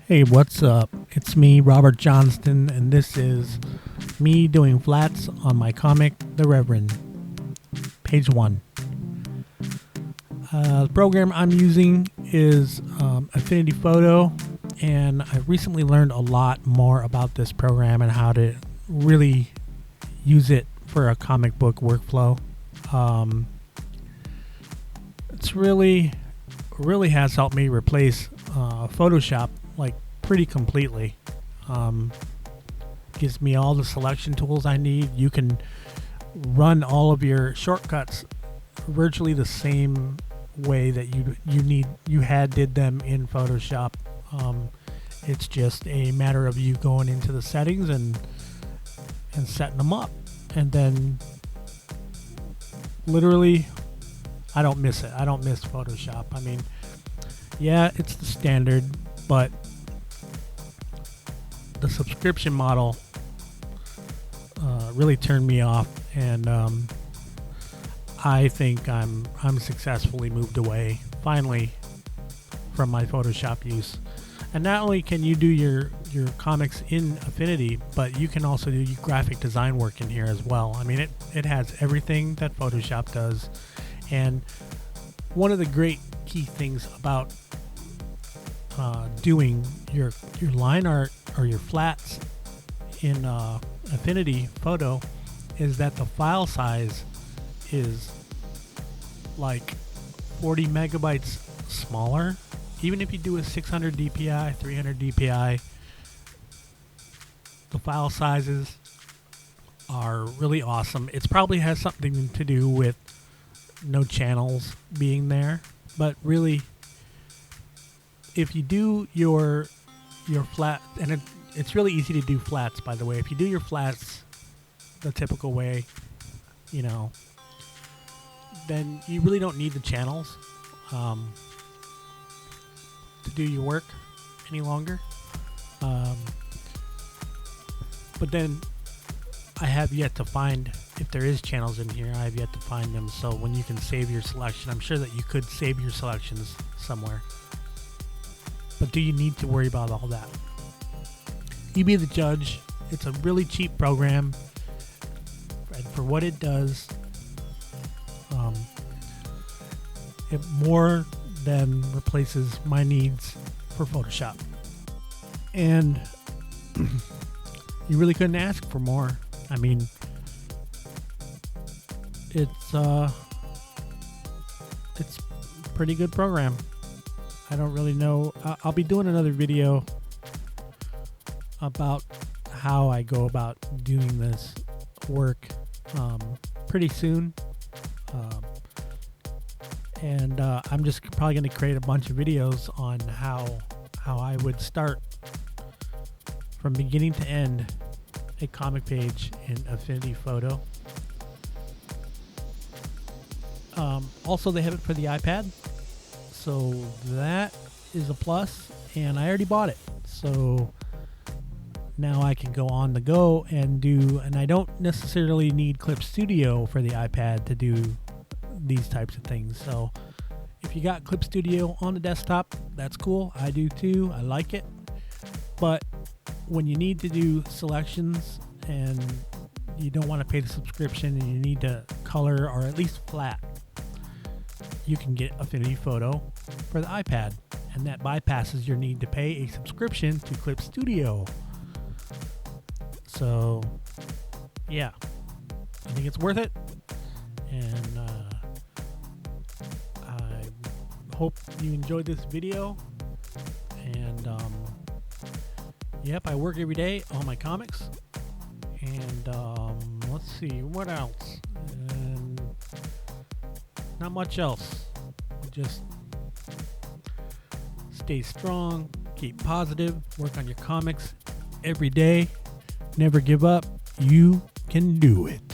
Hey, what's up? It's me, Robert Johnston, and this is me doing flats on my comic, The Reverend, page 1. The program I'm using is Affinity Photo, and I recently learned a lot more about this program and how to really use it for a comic book workflow. It's really has helped me replace Photoshop like pretty completely. Gives me all the selection tools I need. You can run all of your shortcuts virtually the same way that you did them in Photoshop. It's just a matter of you going into the settings and setting them up, and then literally I don't miss it. I don't miss Photoshop. I mean, yeah, it's the standard, but the subscription model really turned me off, and I think I'm successfully moved away finally from my Photoshop use. And not only can you do your comics in Affinity, but you can also do your graphic design work in here as well. I mean, it has everything that Photoshop does. And one of the great key things about doing your line art or your flats in Affinity Photo is that the file size is like 40 megabytes smaller. Even if you do a 600 DPI, 300 DPI, the file sizes are really awesome. It probably has something to do with no channels being there, but really, if you do your flat, and it's really easy to do flats, by the way. If you do your flats the typical way, then you really don't need the channels to do your work any longer. But then I have yet to find, if there is channels in here, I have yet to find them. So when you can save your selection, I'm sure that you could save your selections somewhere. But do you need to worry about all that? You be the judge. It's a really cheap program, and for what it does, it more than replaces my needs for Photoshop. And you really couldn't ask for more. I mean, it's a pretty good program. I don't really know. I'll be doing another video about how I go about doing this work pretty soon. And I'm just probably going to create a bunch of videos on how I would start from beginning to end a comic page in Affinity Photo. Also, they have it for the iPad, so that is a plus, and I already bought it. So now I can go on the go and I don't necessarily need Clip Studio for the iPad to do these types of things. So if you got Clip Studio on the desktop, that's cool. I do too. I like it. But when you need to do selections and you don't want to pay the subscription and you need to color or at least flat, you can get Affinity Photo for the iPad, and that bypasses your need to pay a subscription to Clip Studio. So yeah, I think it's worth it, and I hope you enjoyed this video. And yep, I work every day on my comics, and let's see what else. And not much else. Just stay strong, keep positive, work on your comics every day, never give up. You can do it.